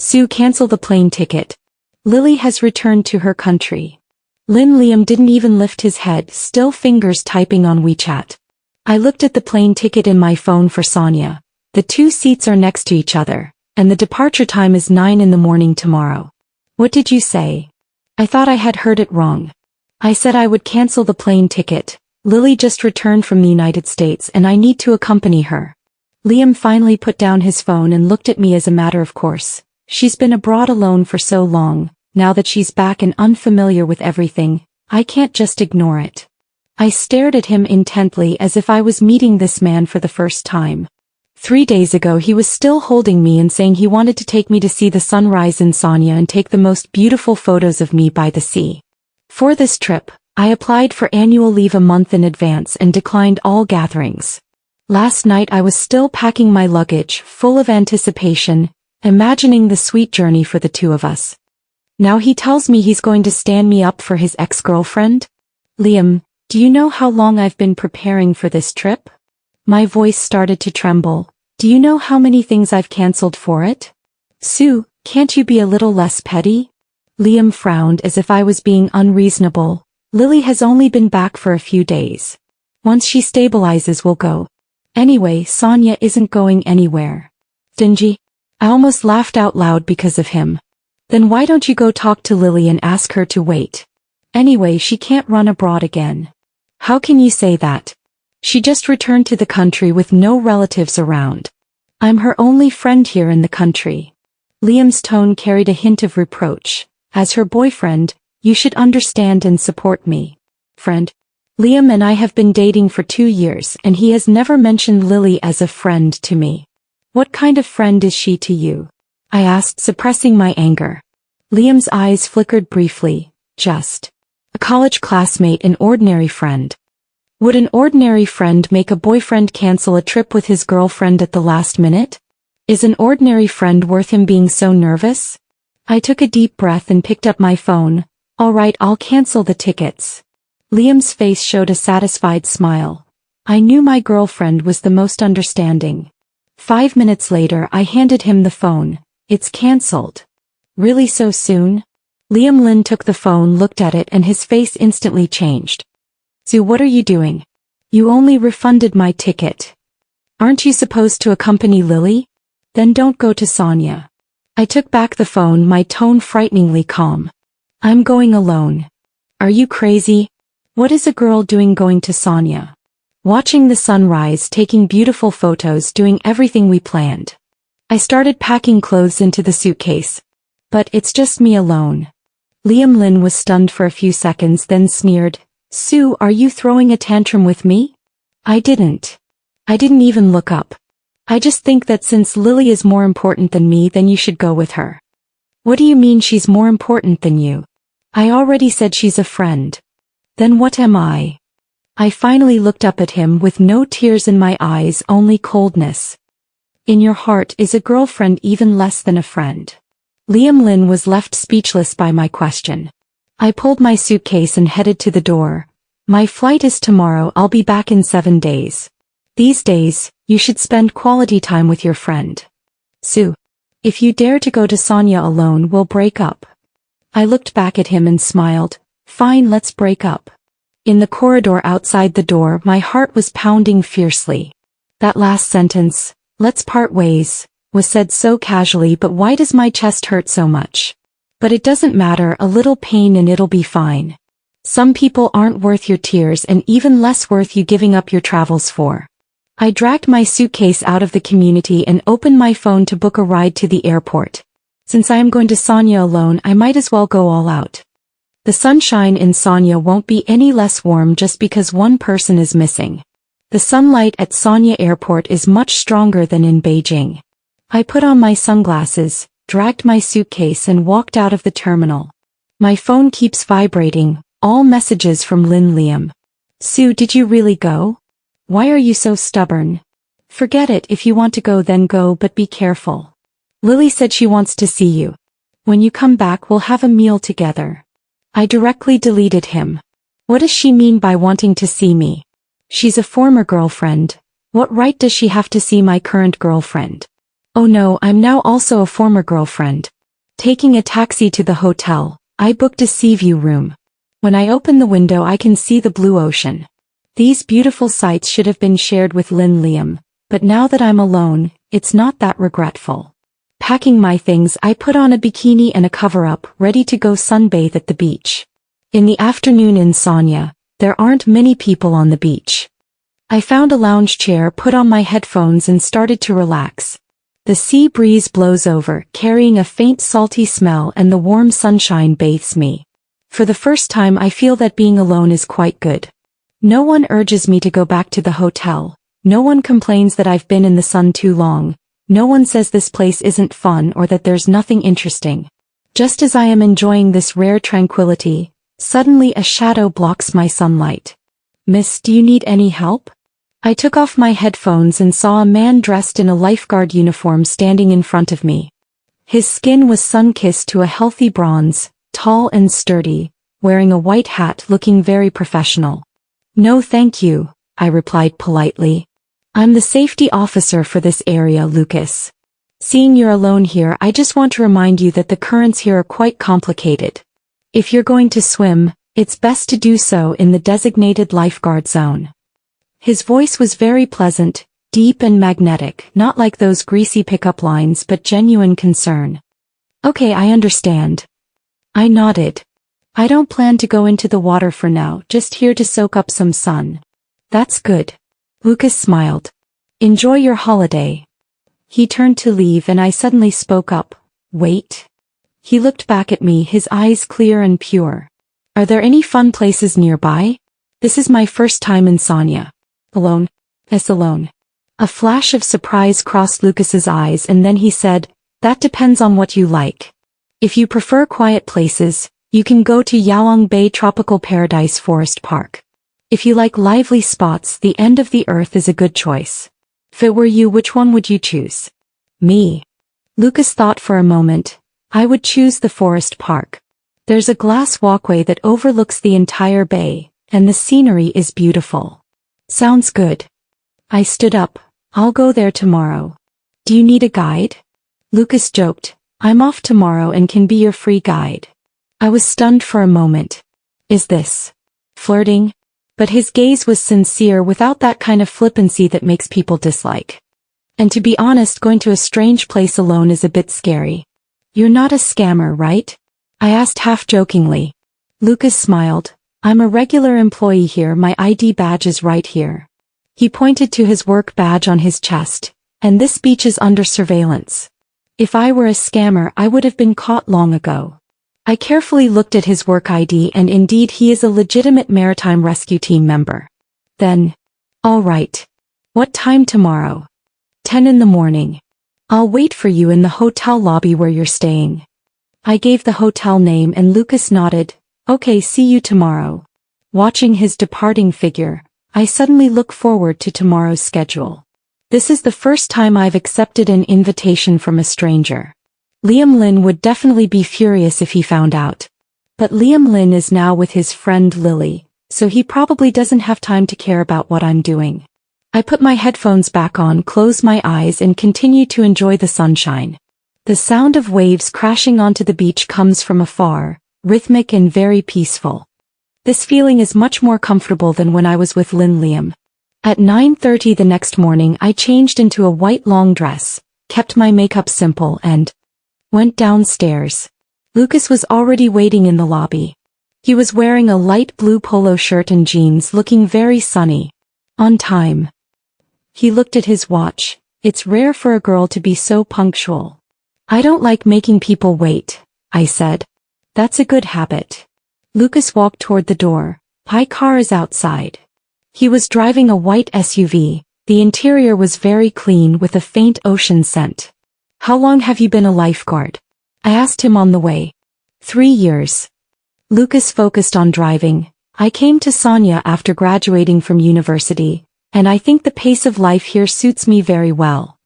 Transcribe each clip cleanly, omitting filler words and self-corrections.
Sue, cancel the plane ticket. Lily has returned to her country. Liam didn't even lift his head, still fingers typing on WeChat. I looked at the plane ticket in my phone for Sonia. The 2 seats are next to each other, and the departure time is 9 in the morning tomorrow. What did you say? I thought I had heard it wrong. I said I would cancel the plane ticket. Lily just returned from the United States and I need to accompany her. Liam finally put down his phone and looked at me as a matter of course. She's been abroad alone for so long, now that she's back and unfamiliar with everything, I can't just ignore it. I stared at him intently as if I was meeting this man for the first time. 3 days ago he was still holding me and saying he wanted to take me to see the sunrise in Sonia and take the most beautiful photos of me by the sea. For this trip, I applied for annual leave a month in advance and declined all gatherings. Last night I was still packing my luggage, full of anticipation, imagining the sweet journey for the 2 of us. Now he tells me he's going to stand me up for his ex-girlfriend? Liam, do you know how long I've been preparing for this trip? My voice started to tremble. Do you know how many things I've cancelled for it? Sue, can't you be a little less petty? Liam frowned as if I was being unreasonable. Lily has only been back for a few days. Once she stabilizes we'll go. Anyway, Sonia isn't going anywhere. Stingy? I almost laughed out loud because of him. Then why don't you go talk to Lily and ask her to wait? Anyway, she can't run abroad again. How can you say that? She just returned to the country with no relatives around. I'm her only friend here in the country. Liam's tone carried a hint of reproach. As her boyfriend, you should understand and support me. Friend? Liam and I have been dating for 2 years and he has never mentioned Lily as a friend to me. What kind of friend is she to you? I asked, suppressing my anger. Liam's eyes flickered briefly. Just a college classmate, an ordinary friend. Would an ordinary friend make a boyfriend cancel a trip with his girlfriend at the last minute? Is an ordinary friend worth him being so nervous? I took a deep breath and picked up my phone. All right, I'll cancel the tickets. Liam's face showed a satisfied smile. I knew my girlfriend was the most understanding. 5 minutes later I handed him the phone. It's cancelled. Really, so soon? Liam took the phone, looked at it, and his face instantly changed. Sue, what are you doing? You only refunded my ticket. Aren't you supposed to accompany Lily? Then don't go to Sonia. I took back the phone, my tone frighteningly calm. I'm going alone. Are you crazy? What is a girl doing going to Sonia? Watching the sunrise, taking beautiful photos, doing everything we planned. I started packing clothes into the suitcase. But it's just me alone. Liam was stunned for a few seconds, then sneered. Sue, are you throwing a tantrum with me? I didn't even look up. I just think that since Lily is more important than me, then you should go with her. What do you mean she's more important than you? I already said she's a friend. Then what am I? I finally looked up at him with no tears in my eyes, only coldness. In your heart, is a girlfriend even less than a friend? Liam was left speechless by my question. I pulled my suitcase and headed to the door. My flight is tomorrow, I'll be back in 7 days. These days, you should spend quality time with your friend. Sue, if you dare to go to Sonia alone, we'll break up. I looked back at him and smiled. Fine, let's break up. In the corridor outside the door, my heart was pounding fiercely. That last sentence, let's part ways, was said so casually, but why does my chest hurt so much? But it doesn't matter, a little pain and it'll be fine. Some people aren't worth your tears and even less worth you giving up your travels for. I dragged my suitcase out of the community and opened my phone to book a ride to the airport. Since I am going to Sonia alone, I might as well go all out. The sunshine in Sonia won't be any less warm just because one person is missing. The sunlight at Sonia Airport is much stronger than in Beijing. I put on my sunglasses, dragged my suitcase and walked out of the terminal. My phone keeps vibrating, all messages from Liam. Sue, did you really go? Why are you so stubborn? Forget it, if you want to go then go, but be careful. Lily said she wants to see you. When you come back we'll have a meal together. I directly deleted him. What does she mean by wanting to see me? She's a former girlfriend. What right does she have to see my current girlfriend? Oh no, I'm now also a former girlfriend. Taking a taxi to the hotel, I booked a sea view room. When I open the window I can see the blue ocean. These beautiful sights should have been shared with Liam, but now that I'm alone, it's not that regretful. Packing my things, I put on a bikini and a cover-up, ready to go sunbathe at the beach. In the afternoon in Sonia, there aren't many people on the beach. I found a lounge chair, put on my headphones and started to relax. The sea breeze blows over, carrying a faint salty smell, and the warm sunshine bathes me. For the first time I feel that being alone is quite good. No one urges me to go back to the hotel. No one complains that I've been in the sun too long. No one says this place isn't fun or that there's nothing interesting. Just as I am enjoying this rare tranquility, suddenly a shadow blocks my sunlight. Miss, do you need any help? I took off my headphones and saw a man dressed in a lifeguard uniform standing in front of me. His skin was sun-kissed to a healthy bronze, tall and sturdy, wearing a white hat, looking very professional. No thank you, I replied politely. I'm the safety officer for this area, Lucas. Seeing you're alone here, I just want to remind you that the currents here are quite complicated. If you're going to swim, it's best to do so in the designated lifeguard zone. His voice was very pleasant, deep and magnetic, not like those greasy pickup lines but genuine concern. Okay, I understand. I nodded. I don't plan to go into the water for now, just here to soak up some sun. That's good. Lucas smiled. Enjoy your holiday. He turned to leave and I suddenly spoke up. Wait. He looked back at me, his eyes clear and pure. Are there any fun places nearby? This is my first time in Sonia. Alone? Yes, alone. A flash of surprise crossed Lucas's eyes and then he said, that depends on what you like. If you prefer quiet places, you can go to Yalong Bay Tropical Paradise Forest Park. If you like lively spots, the end of the earth is a good choice. If it were you, which one would you choose? Me. Lucas thought for a moment. I would choose the forest park. There's a glass walkway that overlooks the entire bay, and the scenery is beautiful. Sounds good. I stood up. I'll go there tomorrow. Do you need a guide? Lucas joked. I'm off tomorrow and can be your free guide. I was stunned for a moment. Is this flirting? But his gaze was sincere, without that kind of flippancy that makes people dislike. And to be honest, going to a strange place alone is a bit scary. You're not a scammer, right? I asked half-jokingly. Lucas smiled. I'm a regular employee here, my ID badge is right here. He pointed to his work badge on his chest. And this beach is under surveillance. If I were a scammer, I would have been caught long ago. I carefully looked at his work ID and indeed he is a legitimate maritime rescue team member. Then, all right. What time tomorrow? 10 in the morning. I'll wait for you in the hotel lobby where you're staying. I gave the hotel name and Lucas nodded. Okay, see you tomorrow. Watching his departing figure, I suddenly look forward to tomorrow's schedule. This is the first time I've accepted an invitation from a stranger. Lin would definitely be furious if he found out. But Lin is now with his friend Lily, so he probably doesn't have time to care about what I'm doing. I put my headphones back on, close my eyes and continue to enjoy the sunshine. The sound of waves crashing onto the beach comes from afar, rhythmic and very peaceful. This feeling is much more comfortable than when I was with Liam. At 9:30 the next morning I changed into a white long dress, kept my makeup simple and went downstairs. Lucas was already waiting in the lobby. He was wearing a light blue polo shirt and jeans, looking very sunny. On time. He looked at his watch. It's rare for a girl to be so punctual. I don't like making people wait, I said. That's a good habit. Lucas walked toward the door. My car is outside. He was driving a white SUV. The interior was very clean with a faint ocean scent. How long have you been a lifeguard? I asked him on the way. 3 years. Lucas focused on driving. I came to Sonia after graduating from university, and I think the pace of life here suits me very well.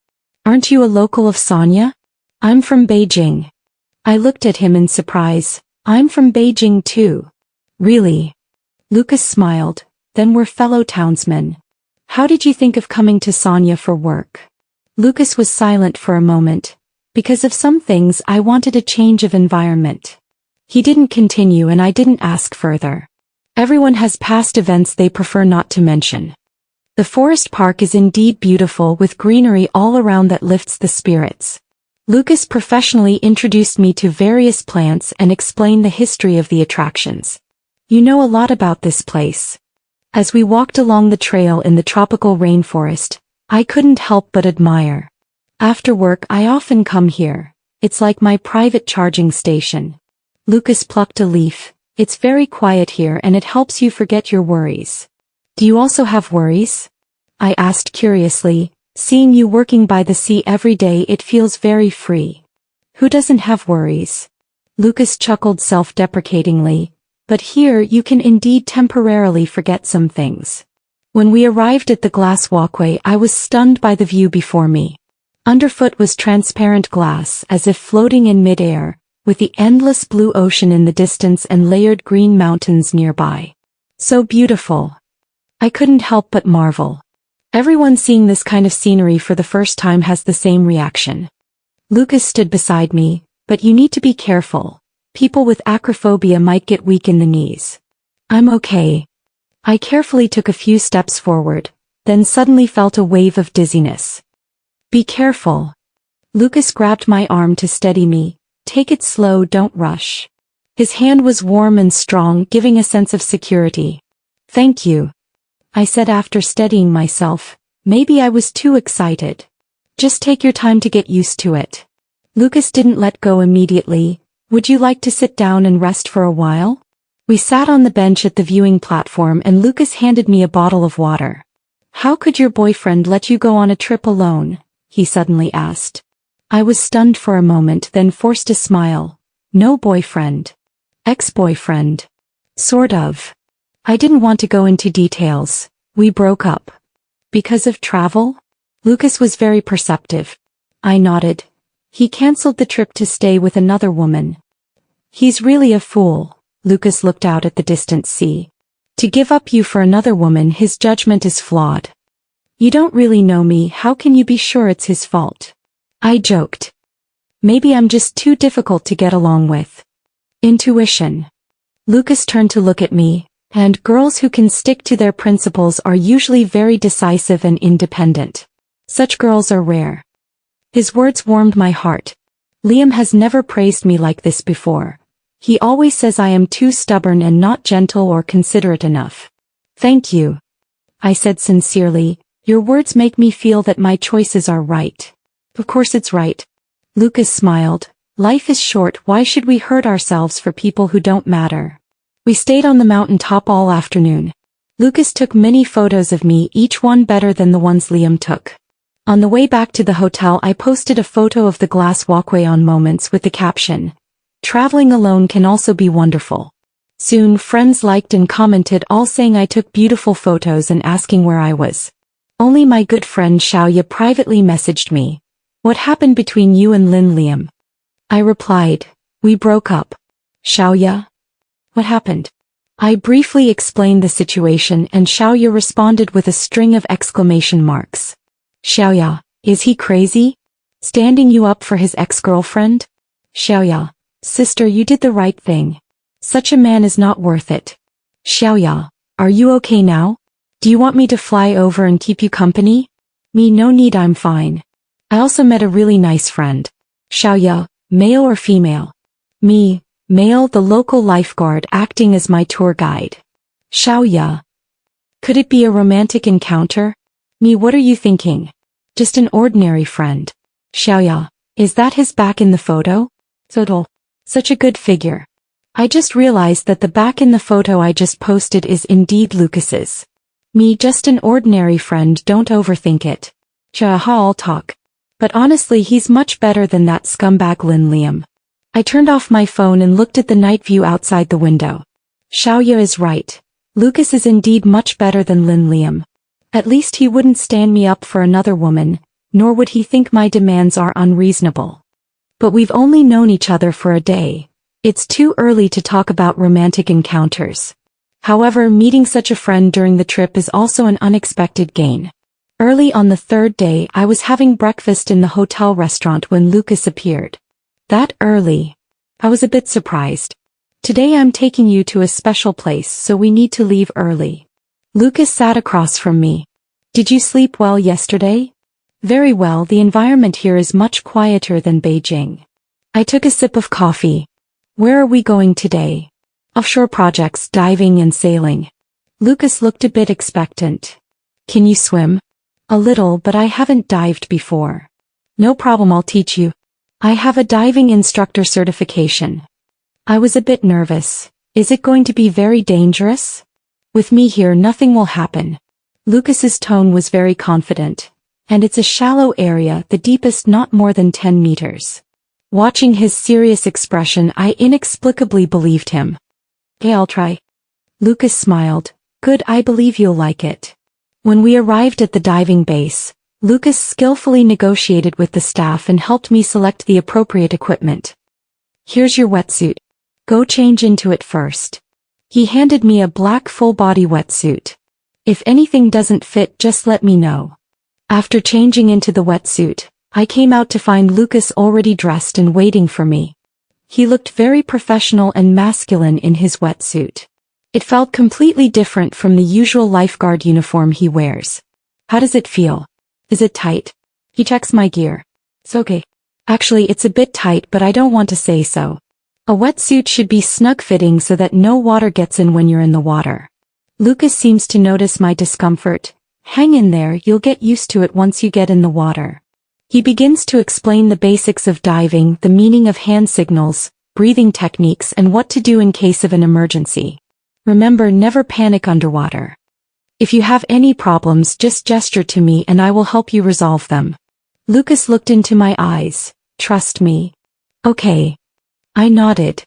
Aren't you a local of Sonia? I'm from Beijing. I looked at him in surprise. I'm from Beijing too. Really? Lucas smiled. Then we're fellow townsmen. How did you think of coming to Sonia for work? Lucas was silent for a moment. Because of some things I wanted a change of environment. He didn't continue and I didn't ask further. Everyone has past events they prefer not to mention. The forest park is indeed beautiful with greenery all around that lifts the spirits. Lucas professionally introduced me to various plants and explained the history of the attractions. You know a lot about this place. As we walked along the trail in the tropical rainforest, I couldn't help but admire. After work I often come here. It's like my private charging station. Lucas plucked a leaf. It's very quiet here and it helps you forget your worries. Do you also have worries? I asked curiously. Seeing you working by the sea every day, it feels very free. Who doesn't have worries? Lucas chuckled self-deprecatingly. But here you can indeed temporarily forget some things. When we arrived at the glass walkway, I was stunned by the view before me. Underfoot was transparent glass as if floating in mid-air, with the endless blue ocean in the distance and layered green mountains nearby. So beautiful. I couldn't help but marvel. Everyone seeing this kind of scenery for the first time has the same reaction. Lucas stood beside me. But you need to be careful. People with acrophobia might get weak in the knees. I'm okay. I carefully took a few steps forward, then suddenly felt a wave of dizziness. Be careful. Lucas grabbed my arm to steady me. Take it slow, don't rush. His hand was warm and strong, giving a sense of security. Thank you. I said after steadying myself. Maybe I was too excited. Just take your time to get used to it. Lucas didn't let go immediately. Would you like to sit down and rest for a while? We sat on the bench at the viewing platform and Lucas handed me a bottle of water. How could your boyfriend let you go on a trip alone? He suddenly asked. I was stunned for a moment, then forced a smile. No boyfriend. Ex-boyfriend. Sort of. I didn't want to go into details. We broke up. Because of travel? Lucas was very perceptive. I nodded. He cancelled the trip to stay with another woman. He's really a fool. Lucas looked out at the distant sea. To give up you for another woman, his judgment is flawed. You don't really know me, how can you be sure it's his fault? I joked. Maybe I'm just too difficult to get along with. Intuition. Lucas turned to look at me, and girls who can stick to their principles are usually very decisive and independent. Such girls are rare. His words warmed my heart. Liam has never praised me like this before. He always says I am too stubborn and not gentle or considerate enough. Thank you. I said sincerely. Your words make me feel that my choices are right. Of course it's right. Lucas smiled. Life is short, why should we hurt ourselves for people who don't matter? We stayed on the mountain top all afternoon. Lucas took many photos of me, each one better than the ones Liam took. On the way back to the hotel, I posted a photo of the glass walkway on Moments with the caption, "Traveling alone can also be wonderful." Soon friends liked and commented, all saying I took beautiful photos and asking where I was. Only my good friend Xiaoya privately messaged me. What happened between you and Liam? I replied, we broke up. Xiaoya? What happened? I briefly explained the situation and Xiaoya responded with a string of exclamation marks. Xiaoya, is he crazy? Standing you up for his ex-girlfriend? Xiaoya, sister, you did the right thing. Such a man is not worth it. Xiaoya, are you okay now? Do you want me to fly over and keep you company? Me, no need, I'm fine. I also met a really nice friend. Xiaoya, male or female? Me, male, the local lifeguard acting as my tour guide. Xiaoya. Could it be a romantic encounter? Me, what are you thinking? Just an ordinary friend. Xiaoya, is that his back in the photo? Total. Such a good figure. I just realized that the back in the photo I just posted is indeed Lucas's. Me, just an ordinary friend, don't overthink it. I'll talk. But honestly, he's much better than that scumbag Liam. I turned off my phone and looked at the night view outside the window. Xiaoya is right. Lucas is indeed much better than Liam. At least he wouldn't stand me up for another woman, nor would he think my demands are unreasonable. But we've only known each other for a day. It's too early to talk about romantic encounters. However, meeting such a friend during the trip is also an unexpected gain. Early on the third day, I was having breakfast in the hotel restaurant when Lucas appeared. That early? I was a bit surprised. Today I'm taking you to a special place, so we need to leave early. Lucas sat across from me. Did you sleep well yesterday? Very well, the environment here is much quieter than Beijing. I took a sip of coffee. Where are we going today? Offshore projects, diving and sailing. Lucas looked a bit expectant. Can you swim? A little, but I haven't dived before. No problem, I'll teach you. I have a diving instructor certification. I was a bit nervous. Is it going to be very dangerous? With me here, nothing will happen. Lucas's tone was very confident. And it's a shallow area, the deepest not more than 10 meters. Watching his serious expression, I inexplicably believed him. Okay, I'll try. Lucas smiled. Good, I believe you'll like it. When we arrived at the diving base, Lucas skillfully negotiated with the staff and helped me select the appropriate equipment. Here's your wetsuit. Go change into it first. He handed me a black full-body wetsuit. If anything doesn't fit, just let me know. After changing into the wetsuit, I came out to find Lucas already dressed and waiting for me. He looked very professional and masculine in his wetsuit. It felt completely different from the usual lifeguard uniform he wears. How does it feel? Is it tight? He checks my gear. It's okay. Actually, it's a bit tight, but I don't want to say so. A wetsuit should be snug-fitting so that no water gets in when you're in the water. Lucas seems to notice my discomfort. Hang in there, you'll get used to it once you get in the water. He begins to explain the basics of diving, the meaning of hand signals, breathing techniques, and what to do in case of an emergency. Remember, never panic underwater. If you have any problems, just gesture to me and I will help you resolve them. Lucas looked into my eyes. Trust me. Okay. I nodded.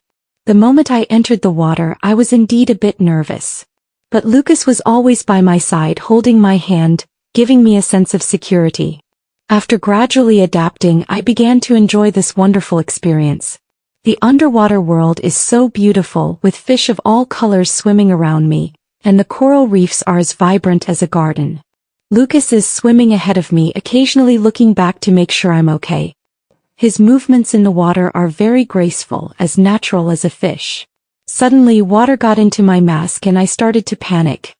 The moment I entered the water, I was indeed a bit nervous. But Lucas was always by my side, holding my hand, giving me a sense of security. After gradually adapting, I began to enjoy this wonderful experience. The underwater world is so beautiful, with fish of all colors swimming around me, and the coral reefs are as vibrant as a garden. Lucas is swimming ahead of me, occasionally looking back to make sure I'm okay. His movements in the water are very graceful, as natural as a fish. Suddenly, water got into my mask and I started to panic.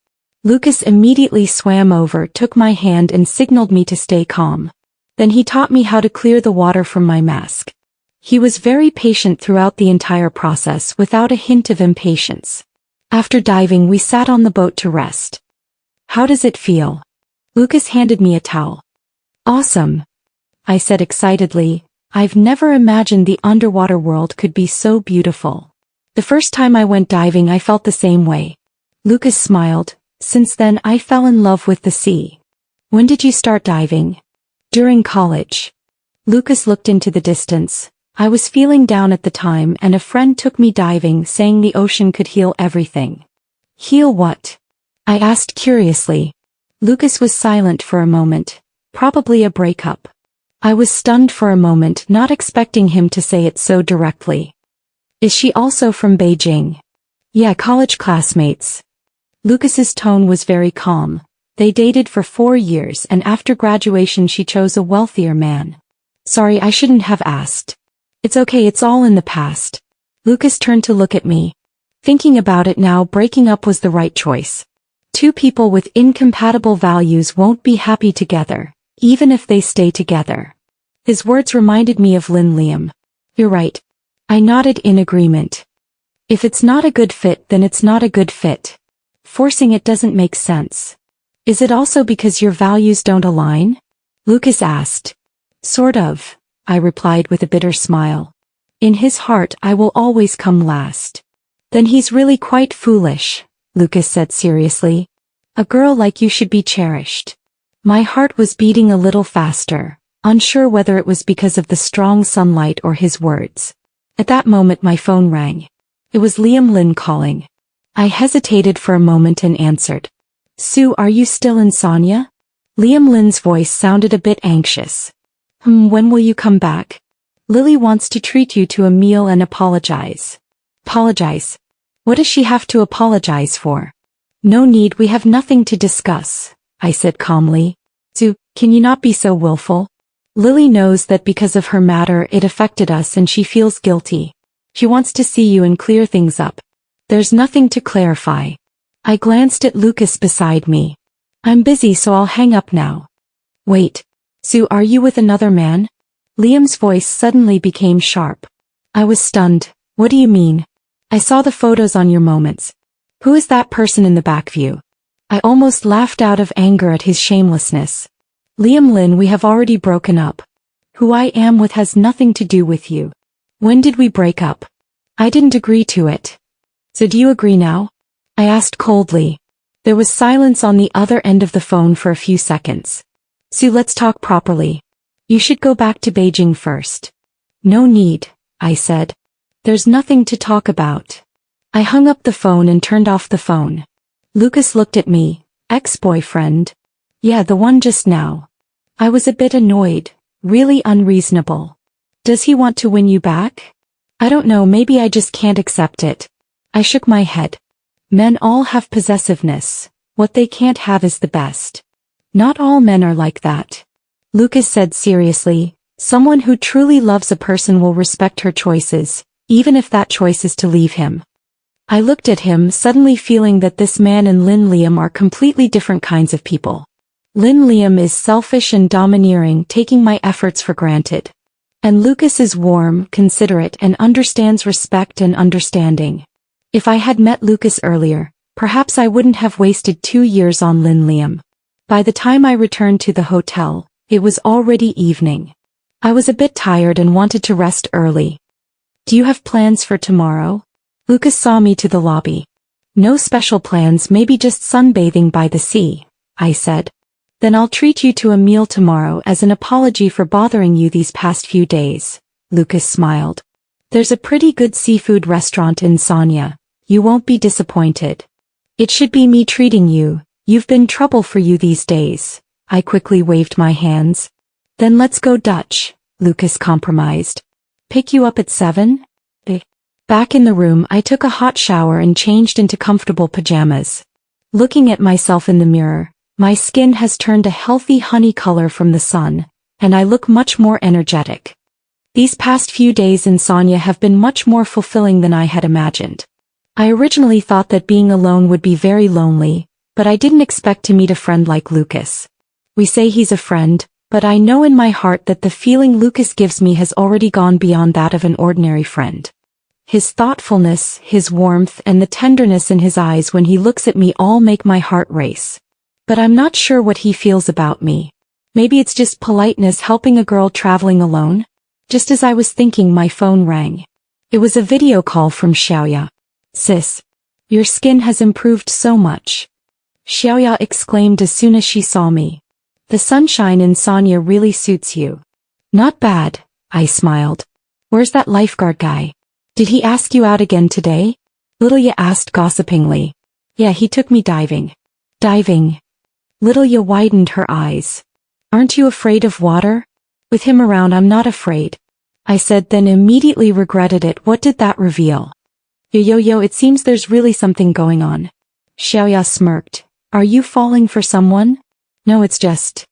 Lucas immediately swam over, took my hand and signaled me to stay calm. Then he taught me how to clear the water from my mask. He was very patient throughout the entire process, without a hint of impatience. After diving, we sat on the boat to rest. How does it feel? Lucas handed me a towel. Awesome, I said excitedly. I've never imagined the underwater world could be so beautiful. The first time I went diving, I felt the same way. Lucas smiled. Since then, I fell in love with the sea. When did you start diving? During college. Lucas looked into the distance. I was feeling down at the time and a friend took me diving, saying the ocean could heal everything. Heal what? I asked curiously. Lucas was silent for a moment. Probably a breakup. I was stunned for a moment, not expecting him to say it so directly. Is she also from Beijing? Yeah, college classmates. Lucas's tone was very calm. They dated for 4 years and after graduation she chose a wealthier man. Sorry, I shouldn't have asked. It's okay, it's all in the past. Lucas turned to look at me. Thinking about it now, breaking up was the right choice. Two people with incompatible values won't be happy together, even if they stay together. His words reminded me of Liam. You're right. I nodded in agreement. If it's not a good fit, then it's not a good fit. Forcing it doesn't make sense. Is it also because your values don't align? Lucas asked. Sort of, I replied with a bitter smile. In his heart, I will always come last. Then he's really quite foolish, Lucas said seriously. A girl like you should be cherished. My heart was beating a little faster, unsure whether it was because of the strong sunlight or his words. At that moment my phone rang. It was Lin calling. I hesitated for a moment and answered. Sue, are you still in Sonia? Lin's voice sounded a bit anxious. When will you come back? Lily wants to treat you to a meal and apologize. Apologize? What does she have to apologize for? No need, we have nothing to discuss, I said calmly. Sue, can you not be so willful? Lily knows that because of her matter it affected us and she feels guilty. She wants to see you and clear things up. There's nothing to clarify. I glanced at Lucas beside me. I'm busy so I'll hang up now. Wait. Sue, are you with another man? Liam's voice suddenly became sharp. I was stunned. What do you mean? I saw the photos on your moments. Who is that person in the back view? I almost laughed out of anger at his shamelessness. Liam Lin, we have already broken up. Who I am with has nothing to do with you. When did we break up? I didn't agree to it. So do you agree now? I asked coldly. There was silence on the other end of the phone for a few seconds. Sue, let's talk properly. You should go back to Beijing first. No need, I said. There's nothing to talk about. I hung up the phone and turned off the phone. Lucas looked at me. Ex-boyfriend? Yeah, the one just now. I was a bit annoyed, really unreasonable. Does he want to win you back? I don't know, maybe I just can't accept it. I shook my head. Men all have possessiveness. What they can't have is the best. Not all men are like that. Lucas said seriously, someone who truly loves a person will respect her choices, even if that choice is to leave him. I looked at him, suddenly feeling that this man and Lin Liam are completely different kinds of people. Lin Liam is selfish and domineering, taking my efforts for granted. And Lucas is warm, considerate, and understands respect and understanding. If I had met Lucas earlier, perhaps I wouldn't have wasted 2 years on Lin Liam. By the time I returned to the hotel, it was already evening. I was a bit tired and wanted to rest early. Do you have plans for tomorrow? Lucas saw me to the lobby. No special plans, maybe just sunbathing by the sea, I said. Then I'll treat you to a meal tomorrow as an apology for bothering you these past few days. Lucas smiled. There's a pretty good seafood restaurant in Sonia. You won't be disappointed. It should be me treating you. You've been trouble for you these days. I quickly waved my hands. Then let's go Dutch, Lucas compromised. Pick you up at 7? Back in the room, I took a hot shower and changed into comfortable pajamas. Looking at myself in the mirror, my skin has turned a healthy honey color from the sun, and I look much more energetic. These past few days in Sonia have been much more fulfilling than I had imagined. I originally thought that being alone would be very lonely, but I didn't expect to meet a friend like Lucas. We say he's a friend, but I know in my heart that the feeling Lucas gives me has already gone beyond that of an ordinary friend. His thoughtfulness, his warmth, and the tenderness in his eyes when he looks at me all make my heart race. But I'm not sure what he feels about me. Maybe it's just politeness helping a girl traveling alone? Just as I was thinking, my phone rang. It was a video call from Xiaoya. Sis, your skin has improved so much. Xiaoya exclaimed as soon as she saw me. The sunshine in Sonia really suits you. Not bad, I smiled. Where's that lifeguard guy? Did he ask you out again today? Lilia asked gossipingly. Yeah, he took me diving. Diving? Lilia widened her eyes. Aren't you afraid of water? With him around, I'm not afraid. I said, then immediately regretted it. What did that reveal? Yo, it seems there's really something going on. Xiaoya smirked. Are you falling for someone? No, it's just.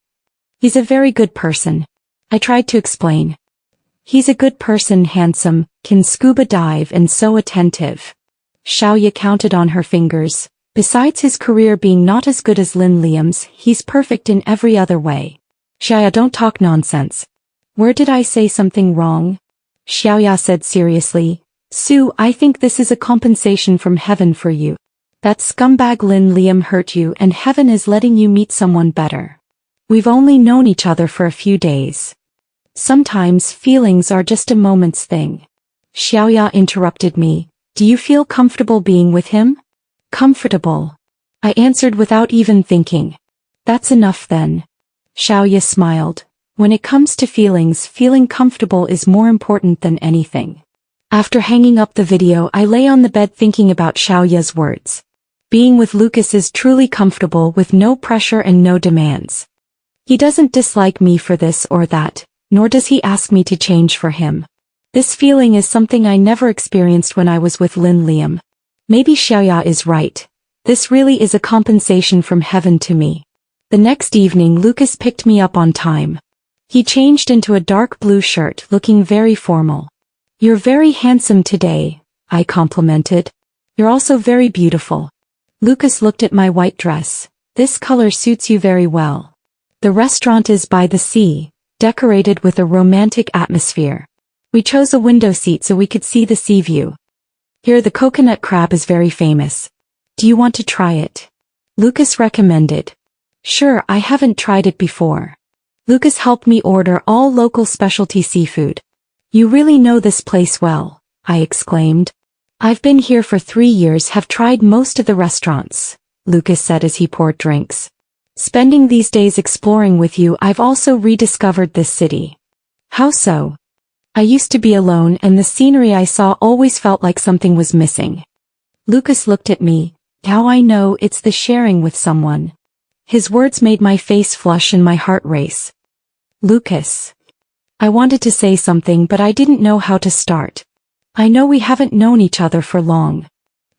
He's a very good person. I tried to explain. He's a good person, handsome, can scuba dive and so attentive. Xiaoya counted on her fingers. Besides his career being not as good as Lin Liam's, he's perfect in every other way. Xiaoya, don't talk nonsense. Where did I say something wrong? Xiaoya said seriously. Sue, I think this is a compensation from heaven for you. That scumbag Lin Liam hurt you and heaven is letting you meet someone better. We've only known each other for a few days. Sometimes feelings are just a moment's thing. Xiaoya interrupted me. Do you feel comfortable being with him? Comfortable. I answered without even thinking. That's enough then. Xiaoya smiled. When it comes to feelings, feeling comfortable is more important than anything. After hanging up the video, I lay on the bed thinking about Xiaoya's words. Being with Lucas is truly comfortable with no pressure and no demands. He doesn't dislike me for this or that, nor does he ask me to change for him. This feeling is something I never experienced when I was with Lin Liam. Maybe Xiaoya is right. This really is a compensation from heaven to me. The next evening Lucas picked me up on time. He changed into a dark blue shirt, looking very formal. "You're very handsome today," I complimented. "You're also very beautiful." Lucas looked at my white dress. "This color suits you very well." The restaurant is by the sea, decorated with a romantic atmosphere. We chose a window seat so we could see the sea view. "Here, the coconut crab is very famous. Do you want to try it?" Lucas recommended. "Sure, I haven't tried it before." Lucas helped me order all local specialty seafood. "You really know this place well," I exclaimed. "I've been here for 3 years, have tried most of the restaurants," Lucas said as he poured drinks. "Spending these days exploring with you, I've also rediscovered this city." "How so?" "I used to be alone and the scenery I saw always felt like something was missing." Lucas looked at me. "Now I know it's the sharing with someone." His words made my face flush and my heart race. "Lucas." I wanted to say something but I didn't know how to start. "I know we haven't known each other for long."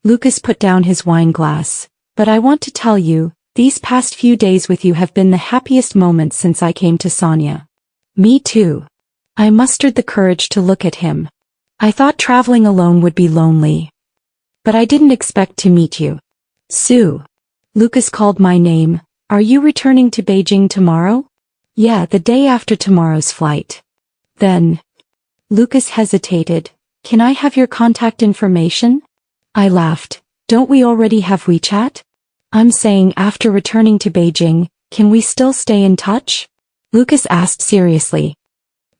Lucas put down his wine glass. "But I want to tell you, these past few days with you have been the happiest moments since I came to Sonia." "Me too." I mustered the courage to look at him. "I thought traveling alone would be lonely. But I didn't expect to meet you." "Sue." Lucas called my name. "Are you returning to Beijing tomorrow?" "Yeah, the day after tomorrow's flight." "Then." Lucas hesitated. "Can I have your contact information?" I laughed. "Don't we already have WeChat?" "I'm saying after returning to Beijing, can we still stay in touch?" Lucas asked seriously.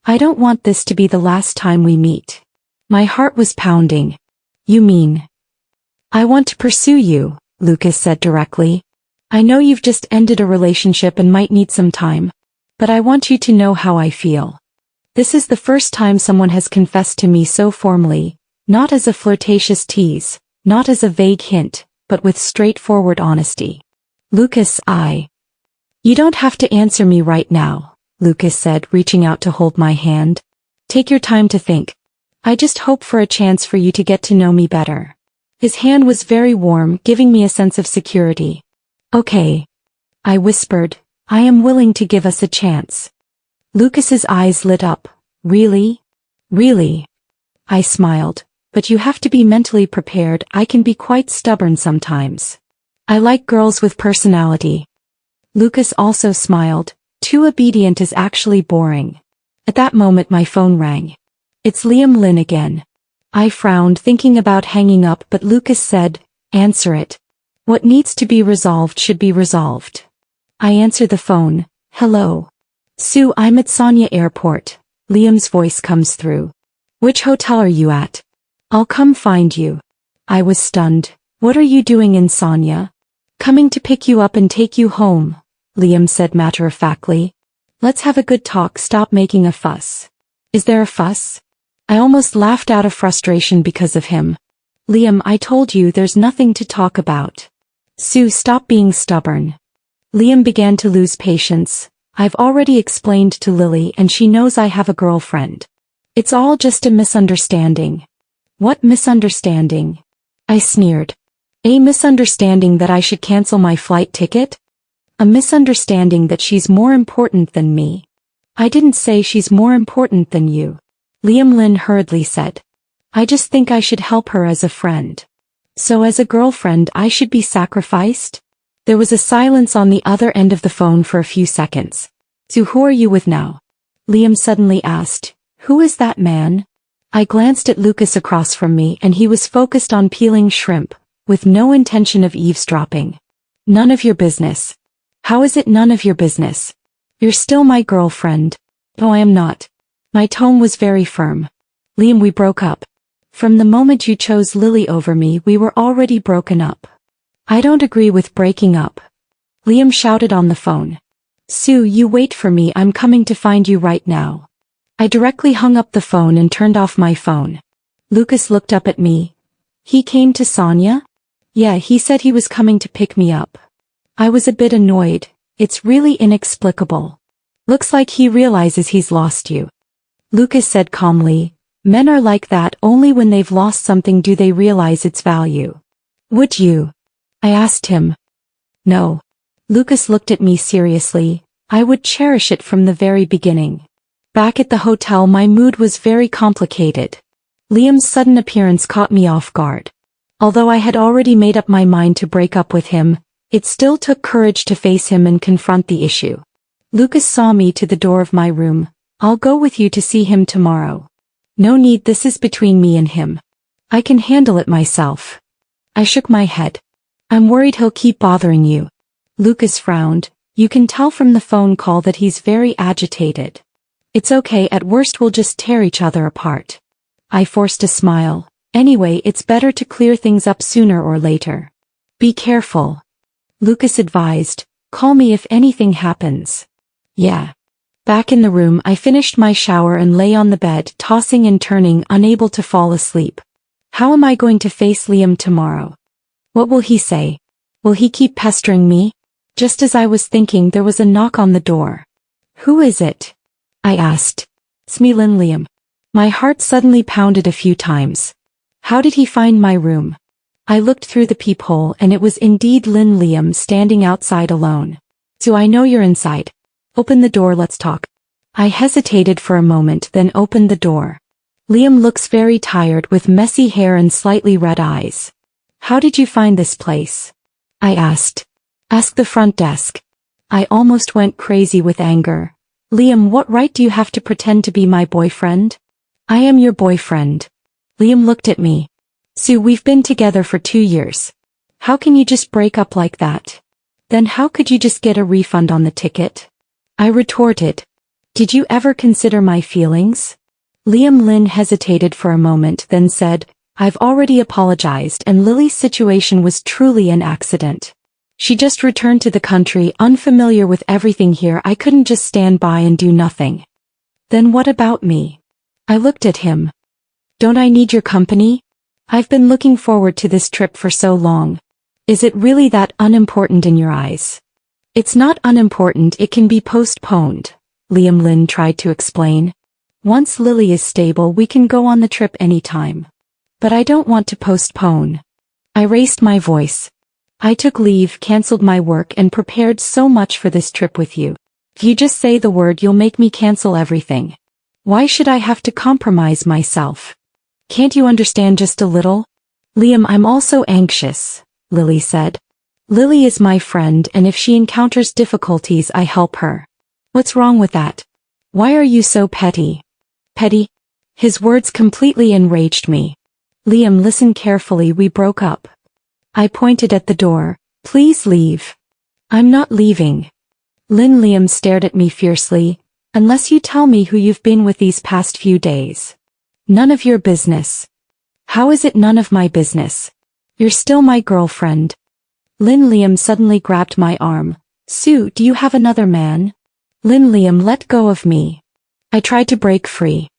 "I don't want this to be the last time we meet." My heart was pounding. "You mean?" "I want to pursue you," Lucas said directly. "I know you've just ended a relationship and might need some time. But I want you to know how I feel." This is the first time someone has confessed to me so formally, not as a flirtatious tease, not as a vague hint, but with straightforward honesty. "Lucas, You don't have to answer me right now," Lucas said, reaching out to hold my hand. "Take your time to think. I just hope for a chance for you to get to know me better." His hand was very warm, giving me a sense of security. "Okay," I whispered. "I am willing to give us a chance." Lucas's eyes lit up. "Really? Really?" I smiled. "But you have to be mentally prepared. I can be quite stubborn sometimes. I like girls with personality." Lucas also smiled. "Too obedient is actually boring." At that moment my phone rang. "It's Liam Lin again." I frowned, thinking about hanging up, but Lucas said, "Answer it. What needs to be resolved should be resolved." I answered the phone. "Hello. Sue, I'm at Sonia Airport." Liam's voice comes through. "Which hotel are you at?" "I'll come find you." I was stunned. "What are you doing in Sonia?" "Coming to pick you up and take you home," Liam said matter-of-factly. "Let's have a good talk, stop making a fuss." "Is there a fuss?" I almost laughed out of frustration because of him. "Liam, I told you there's nothing to talk about." "Sue, stop being stubborn." Liam began to lose patience. "I've already explained to Lily and she knows I have a girlfriend. It's all just a misunderstanding." "What misunderstanding?" I sneered. "A misunderstanding that I should cancel my flight ticket? A misunderstanding that she's more important than me." "I didn't say she's more important than you," Liam Lin hurriedly said. "I just think I should help her as a friend." "So as a girlfriend I should be sacrificed?" There was a silence on the other end of the phone for a few seconds. "So who are you with now?" Liam suddenly asked. "Who is that man?" I glanced at Lucas across from me and he was focused on peeling shrimp, with no intention of eavesdropping. "None of your business." "How is it none of your business? You're still my girlfriend." "No, I am not." My tone was very firm. "Liam, we broke up. From the moment you chose Lily over me, we were already broken up." "I don't agree with breaking up." Liam shouted on the phone. "Sue, you wait for me, I'm coming to find you right now." I directly hung up the phone and turned off my phone. Lucas looked up at me. "He came to Sonia?" "Yeah, he said he was coming to pick me up." I was a bit annoyed. "It's really inexplicable. Looks like he realizes he's lost you." Lucas said calmly, "Men are like that, only when they've lost something do they realize its value." "Would you?" I asked him. "No." Lucas looked at me seriously. I would cherish it from the very beginning. Back at the hotel, my mood was very complicated. Liam's sudden appearance caught me off guard. Although I had already made up my mind to break up with him, it still took courage to face him and confront the issue. Lucas saw me to the door of my room. "I'll go with you to see him tomorrow." "No need, this is between me and him. I can handle it myself." I shook my head. "I'm worried he'll keep bothering you." Lucas frowned. "You can tell from the phone call that he's very agitated." "It's okay, at worst we'll just tear each other apart." I forced a smile. "Anyway, it's better to clear things up sooner or later." "Be careful," Lucas advised. "Call me if anything happens." "Yeah." Back in the room, I finished my shower and lay on the bed, tossing and turning, unable to fall asleep. How am I going to face Liam tomorrow? What will he say? Will he keep pestering me? Just as I was thinking, there was a knock on the door. "Who is it?" I asked. "It's me, Liam." My heart suddenly pounded a few times. How did he find my room? I looked through the peephole and it was indeed Liam standing outside alone. "So I know you're inside. Open the door, let's talk." I hesitated for a moment, then opened the door. Liam looks very tired, with messy hair and slightly red eyes. "How did you find this place?" I asked. "Ask the front desk." I almost went crazy with anger. "Liam, what right do you have to pretend to be my boyfriend?" "I am your boyfriend." Liam looked at me. "Sue, we've been together for 2 years. How can you just break up like that? Then how could you just get a refund on the ticket?" I retorted. "Did you ever consider my feelings?" Liam hesitated for a moment, then said, "I've already apologized, and Lily's situation was truly an accident. She just returned to the country, unfamiliar with everything here. I couldn't just stand by and do nothing." "Then what about me?" I looked at him. "Don't I need your company? I've been looking forward to this trip for so long. Is it really that unimportant in your eyes?" "It's not unimportant, it can be postponed," Liam tried to explain. "Once Lily is stable, we can go on the trip anytime. But I don't want to postpone." I raised my voice. "I took leave, cancelled my work, and prepared so much for this trip with you. If you just say the word, you'll make me cancel everything. Why should I have to compromise myself? Can't you understand just a little?" "Liam, I'm also anxious," Lily said. "Lily is my friend, and if she encounters difficulties, I help her. What's wrong with that? Why are you so petty?" "Petty?" His words completely enraged me. "Liam, listen carefully, we broke up." I pointed at the door. "Please leave." "I'm not leaving." Liam stared at me fiercely. "Unless you tell me who you've been with these past few days." "None of your business." "How is it none of my business? You're still my girlfriend." Liam suddenly grabbed my arm. "Sue, do you have another man?" Liam, let go of me." I tried to break free.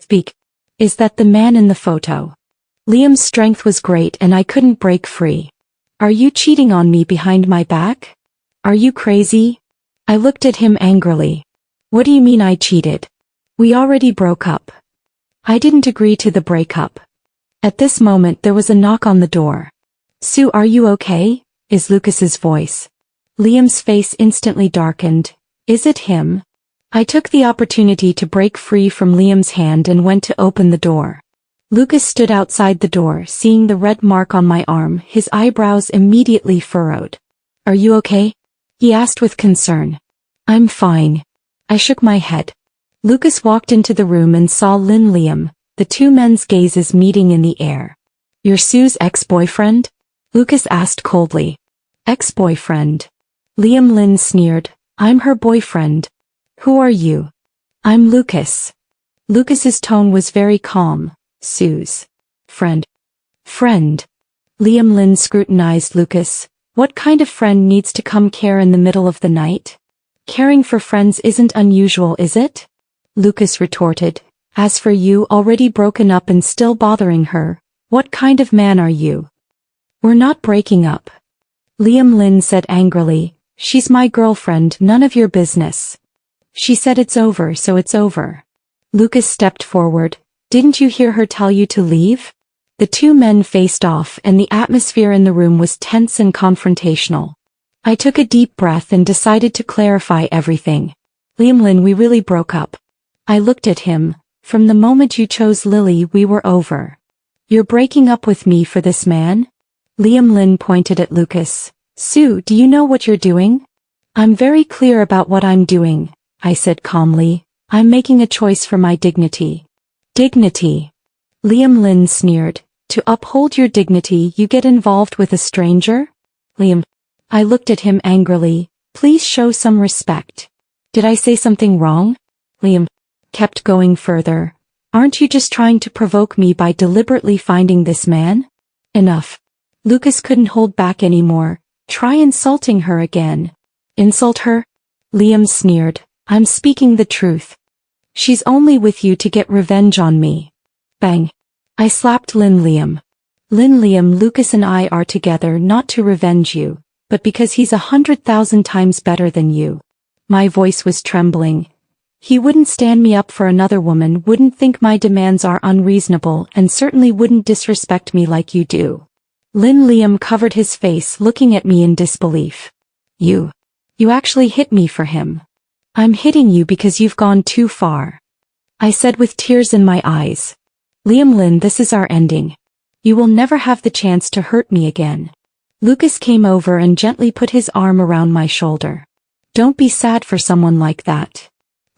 "Speak. Is that the man in the photo?" Liam's strength was great and I couldn't break free. "Are you cheating on me behind my back? Are you crazy?" I looked at him angrily. "What do you mean I cheated? We already broke up." I didn't agree to the breakup. At this moment there was a knock on the door. "Sue, are you okay?" is Lucas's voice. Liam's face instantly darkened. "Is it him?" I took the opportunity to break free from Liam's hand and went to open the door. Lucas stood outside the door, seeing the red mark on my arm, his eyebrows immediately furrowed. "Are you okay?" he asked with concern. "I'm fine." I shook my head. Lucas walked into the room and saw Liam, the two men's gazes meeting in the air. "You're Sue's ex-boyfriend?" Lucas asked coldly. "Ex-boyfriend?" Liam sneered. "I'm her boyfriend." "Who are you?" "I'm Lucas." Lucas's tone was very calm. "Sue's friend." "Friend?" Liam scrutinized Lucas. "What kind of friend needs to come care in the middle of the night? Caring for friends isn't unusual, is it?" Lucas retorted. "As for you, already broken up and still bothering her, what kind of man are you?" "We're not breaking up," Liam said angrily. "She's my girlfriend, none of your business." "She said it's over, so it's over." Lucas stepped forward. "Didn't you hear her tell you to leave?" The two men faced off and the atmosphere in the room was tense and confrontational. I took a deep breath and decided to clarify everything. Liam Lin, we really broke up. I looked at him. From the moment you chose Lily, we were over. You're breaking up with me for this man? Liam Lin pointed at Lucas. Sue, do you know what you're doing? I'm very clear about what I'm doing, I said calmly. I'm making a choice for my dignity. Dignity? Liam Lin sneered. To uphold your dignity, you get involved with a stranger? Liam. I looked at him angrily. Please show some respect. Did I say something wrong? Liam kept going further. Aren't you just trying to provoke me by deliberately finding this man? Enough. Lucas couldn't hold back anymore. Try insulting her again. Insult her? Liam sneered. I'm speaking the truth. She's only with you to get revenge on me. Bang. I slapped Liam. Liam, Lucas and I are together not to revenge you, but because he's 100,000 times better than you. My voice was trembling. He wouldn't stand me up for another woman, wouldn't think my demands are unreasonable, and certainly wouldn't disrespect me like you do. Liam covered his face, looking at me in disbelief. You actually hit me for him. I'm hitting you because you've gone too far. I said with tears in my eyes. Liam Lin, this is our ending. You will never have the chance to hurt me again. Lucas came over and gently put his arm around my shoulder. Don't be sad for someone like that.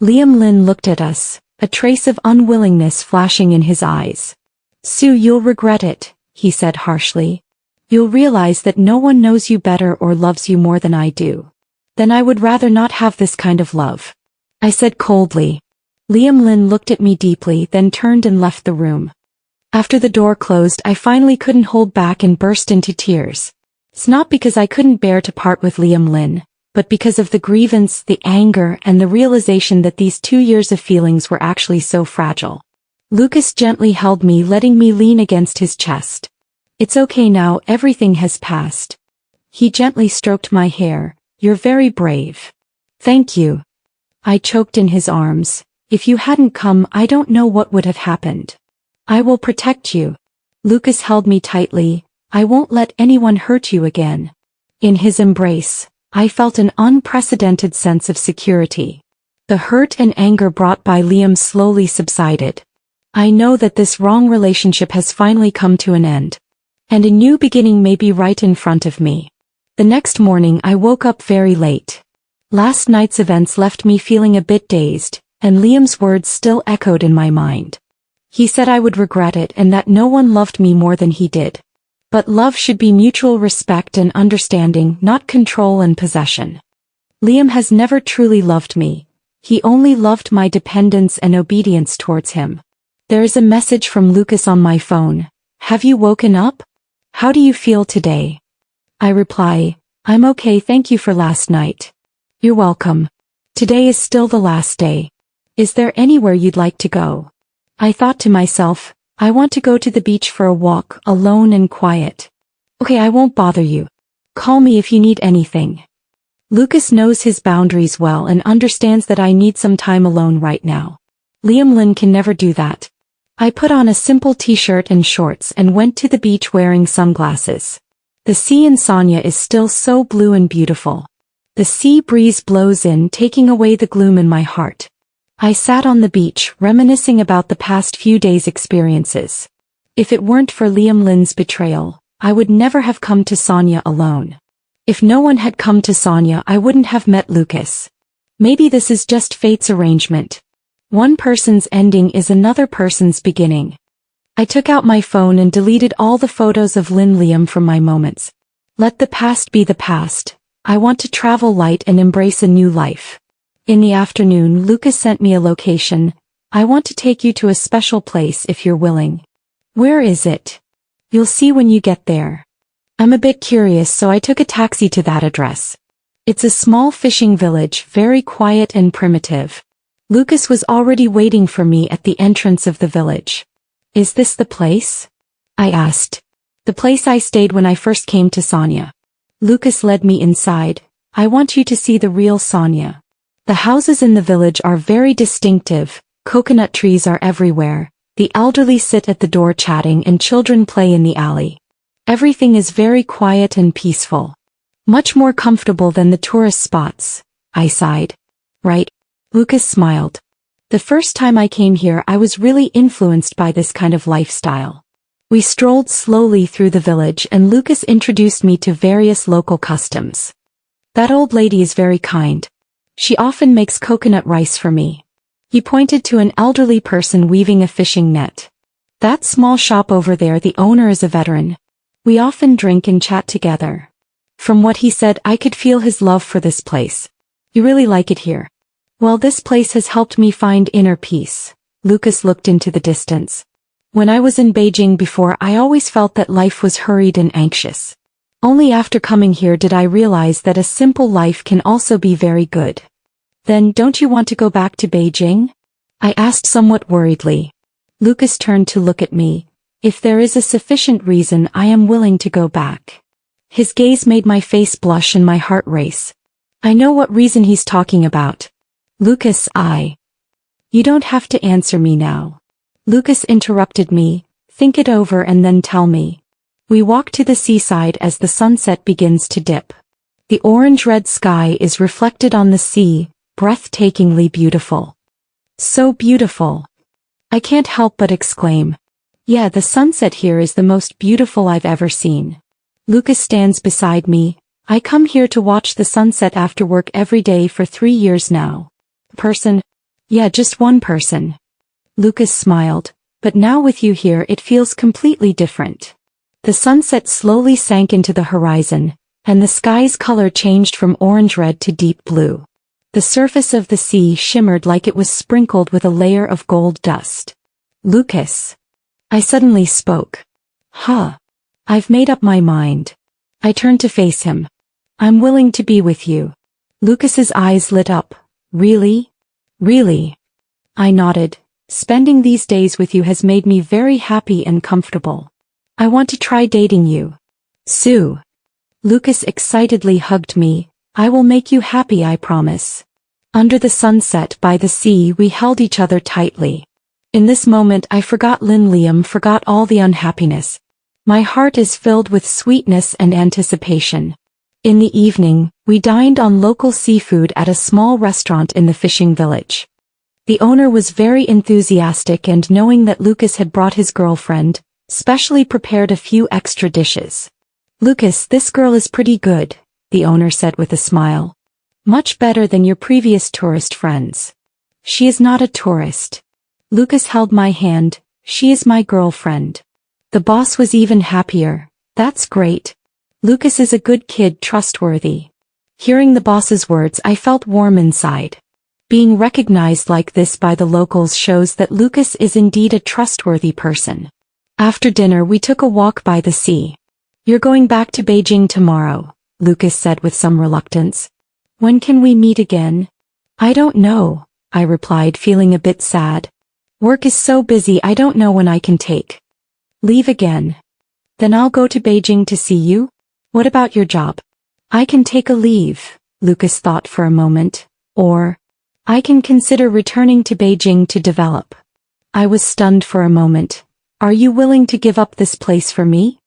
Liam Lin looked at us, a trace of unwillingness flashing in his eyes. Sue, you'll regret it, he said harshly. You'll realize that no one knows you better or loves you more than I do. Then I would rather not have this kind of love. I said coldly. Liam Lin looked at me deeply, then turned and left the room. After the door closed, I finally couldn't hold back and burst into tears. It's not because I couldn't bear to part with Liam Lin, but because of the grievance, the anger, and the realization that these 2 years of feelings were actually so fragile. Lucas gently held me, letting me lean against his chest. It's okay now, everything has passed. He gently stroked my hair. You're very brave. Thank you. I choked in his arms. If you hadn't come, I don't know what would have happened. I will protect you. Lucas held me tightly. I won't let anyone hurt you again. In his embrace, I felt an unprecedented sense of security. The hurt and anger brought by Liam slowly subsided. I know that this wrong relationship has finally come to an end. And a new beginning may be right in front of me. The next morning I woke up very late. Last night's events left me feeling a bit dazed, and Liam's words still echoed in my mind. He said I would regret it and that no one loved me more than he did. But love should be mutual respect and understanding, not control and possession. Liam has never truly loved me. He only loved my dependence and obedience towards him. There is a message from Lucas on my phone. Have you woken up? How do you feel today? I reply, I'm okay, thank you for last night. You're welcome. Today is still the last day. Is there anywhere you'd like to go? I thought to myself, I want to go to the beach for a walk, alone and quiet. Okay, I won't bother you. Call me if you need anything. Lucas knows his boundaries well and understands that I need some time alone right now. Liam Lin can never do that. I put on a simple t-shirt and shorts and went to the beach wearing sunglasses. The sea in Sonia is still so blue and beautiful. The sea breeze blows in, taking away the gloom in my heart. I sat on the beach, reminiscing about the past few days' experiences. If it weren't for Liam Lin's betrayal, I would never have come to Sonia alone. If no one had come to Sonia, I wouldn't have met Lucas. Maybe this is just fate's arrangement. One person's ending is another person's beginning. I took out my phone and deleted all the photos of Liam from my moments. Let the past be the past. I want to travel light and embrace a new life. In the afternoon, Lucas sent me a location. I want to take you to a special place if you're willing. Where is it? You'll see when you get there. I'm a bit curious, so I took a taxi to that address. It's a small fishing village, very quiet and primitive. Lucas was already waiting for me at the entrance of the village. Is this the place? I asked. The place I stayed when I first came to Sonia. Lucas led me inside. I want you to see the real Sonia. The houses in the village are very distinctive. Coconut trees are everywhere. The elderly sit at the door chatting and children play in the alley. Everything is very quiet and peaceful. Much more comfortable than the tourist spots, I sighed. Right? Lucas smiled. The first time I came here I was really influenced by this kind of lifestyle. We strolled slowly through the village and Lucas introduced me to various local customs. That old lady is very kind. She often makes coconut rice for me. He pointed to an elderly person weaving a fishing net. That small shop over there, the owner is a veteran. We often drink and chat together. From what he said I could feel his love for this place. You really like it here. Well, this place has helped me find inner peace. Lucas looked into the distance. When I was in Beijing before I always felt that life was hurried and anxious. Only after coming here did I realize that a simple life can also be very good. Then don't you want to go back to Beijing? I asked somewhat worriedly. Lucas turned to look at me. If there is a sufficient reason I am willing to go back. His gaze made my face blush and my heart race. I know what reason he's talking about. Lucas, You don't have to answer me now. Lucas interrupted me. Think it over and then tell me. We walk to the seaside as the sunset begins to dip. The orange-red sky is reflected on the sea, breathtakingly beautiful. So beautiful. I can't help but exclaim. Yeah, the sunset here is the most beautiful I've ever seen. Lucas stands beside me. I come here to watch the sunset after work every day for 3 years now. Person? Yeah, just one person. Lucas smiled. But now with you here it feels completely different. The sunset slowly sank into the horizon, and the sky's color changed from orange-red to deep blue. The surface of the sea shimmered like it was sprinkled with a layer of gold dust. Lucas. I suddenly spoke. I've made up my mind. I turned to face him. I'm willing to be with you. Lucas's eyes lit up. Really? Really? I nodded. Spending these days with you has made me very happy and comfortable. I want to try dating you. Sue. Lucas excitedly hugged me. I will make you happy, I promise. Under the sunset by the sea we held each other tightly. In this moment I forgot Liam, forgot all the unhappiness. My heart is filled with sweetness and anticipation. In the evening, we dined on local seafood at a small restaurant in the fishing village. The owner was very enthusiastic and knowing that Lucas had brought his girlfriend, specially prepared a few extra dishes. Lucas, this girl is pretty good, the owner said with a smile. Much better than your previous tourist friends. She is not a tourist. Lucas held my hand. She is my girlfriend. The boss was even happier. That's great. Lucas is a good kid, trustworthy. Hearing the boss's words I felt warm inside. Being recognized like this by the locals shows that Lucas is indeed a trustworthy person. After dinner we took a walk by the sea. You're going back to Beijing tomorrow, Lucas said with some reluctance. When can we meet again? I don't know, I replied, feeling a bit sad. Work is so busy I don't know when I can take leave again. Then I'll go to Beijing to see you? What about your job? I can take a leave, Lucas thought for a moment. Or I can consider returning to Beijing to develop. I was stunned for a moment. Are you willing to give up this place for me?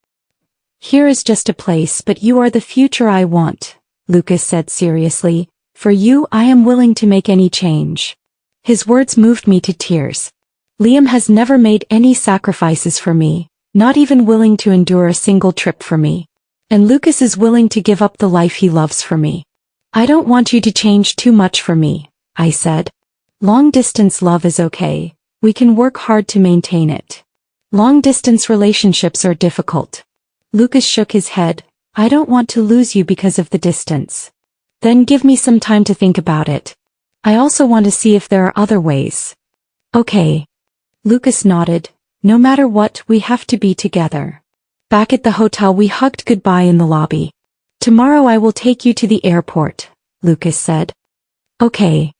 Here is just a place, but you are the future I want, Lucas said seriously. For you I am willing to make any change. His words moved me to tears. Liam has never made any sacrifices for me, not even willing to endure a single trip for me. And Lucas is willing to give up the life he loves for me. I don't want you to change too much for me, I said. Long-distance love is okay. We can work hard to maintain it. Long-distance relationships are difficult. Lucas shook his head. I don't want to lose you because of the distance. Then give me some time to think about it. I also want to see if there are other ways. Okay. Lucas nodded. No matter what, we have to be together. Back at the hotel we hugged goodbye in the lobby. Tomorrow I will take you to the airport, Lucas said. Okay.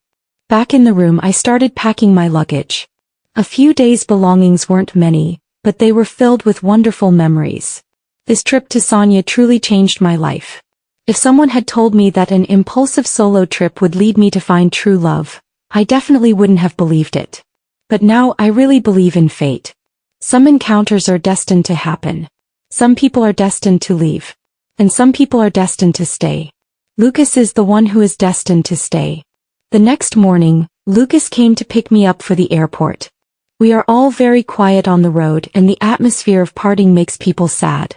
Back in the room I started packing my luggage. A few days' belongings weren't many, but they were filled with wonderful memories. This trip to Sonia truly changed my life. If someone had told me that an impulsive solo trip would lead me to find true love, I definitely wouldn't have believed it. But now I really believe in fate. Some encounters are destined to happen. Some people are destined to leave. And some people are destined to stay. Lucas is the one who is destined to stay. The next morning, Lucas came to pick me up for the airport. We are all very quiet on the road and the atmosphere of parting makes people sad.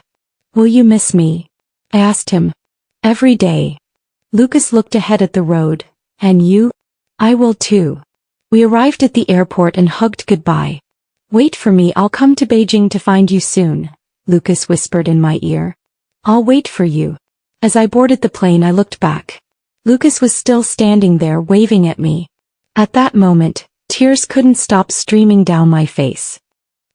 Will you miss me? I asked him. Every day. Lucas looked ahead at the road. And you? I will too. We arrived at the airport and hugged goodbye. Wait for me, I'll come to Beijing to find you soon, Lucas whispered in my ear. I'll wait for you. As I boarded the plane I looked back. Lucas was still standing there waving at me. At that moment, tears couldn't stop streaming down my face.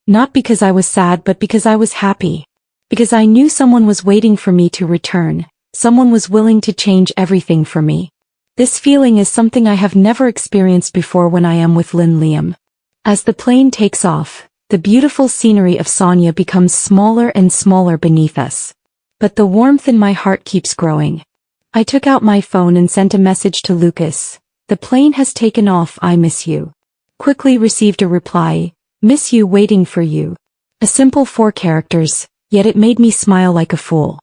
Not because I was sad but because I was happy. Because I knew someone was waiting for me to return, someone was willing to change everything for me. This feeling is something I have never experienced before when I am with Liam. As the plane takes off, the beautiful scenery of Sonia becomes smaller and smaller beneath us. But the warmth in my heart keeps growing. I took out my phone and sent a message to Lucas. The plane has taken off, I miss you. Quickly received a reply, miss you, waiting for you. A simple 4 characters, yet it made me smile like a fool.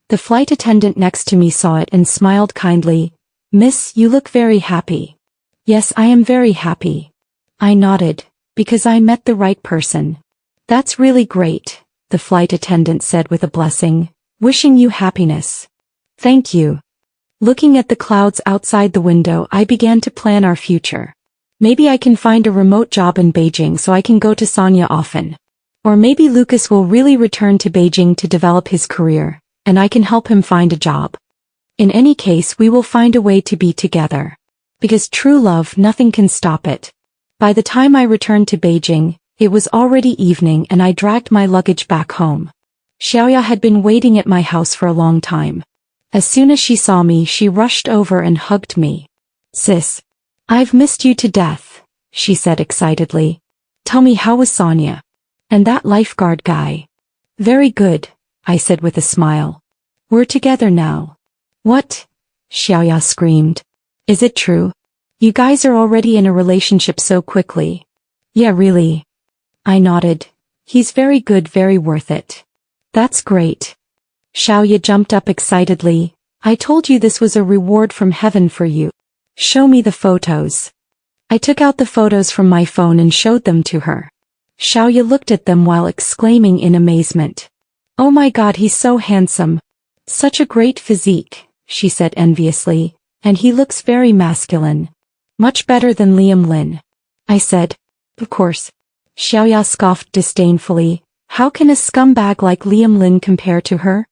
The flight attendant next to me saw it and smiled kindly. Miss, you look very happy. Yes, I am very happy. I nodded, because I met the right person. That's really great, the flight attendant said with a blessing. Wishing you happiness. Thank you. Looking at the clouds outside the window, I began to plan our future. Maybe I can find a remote job in Beijing so I can go to Sonia often. Or maybe Lucas will really return to Beijing to develop his career, and I can help him find a job. In any case, we will find a way to be together. Because true love, nothing can stop it. By the time I returned to Beijing, it was already evening and I dragged my luggage back home. Xiaoya had been waiting at my house for a long time. As soon as she saw me, she rushed over and hugged me. Sis, I've missed you to death, she said excitedly. Tell me, how was Sonia? And that lifeguard guy? Very good, I said with a smile. We're together now. What? Xiaoya screamed. Is it true? You guys are already in a relationship so quickly. Yeah, really. I nodded. He's very good, very worth it. That's great. Xiaoya jumped up excitedly. I told you this was a reward from heaven for you. Show me the photos. I took out the photos from my phone and showed them to her. Xiaoya looked at them while exclaiming in amazement. Oh my God, he's so handsome. Such a great physique, she said enviously, and he looks very masculine. Much better than Liam Lin. I said. Of course. Xiaoya scoffed disdainfully. How can a scumbag like Liam Lin compare to her?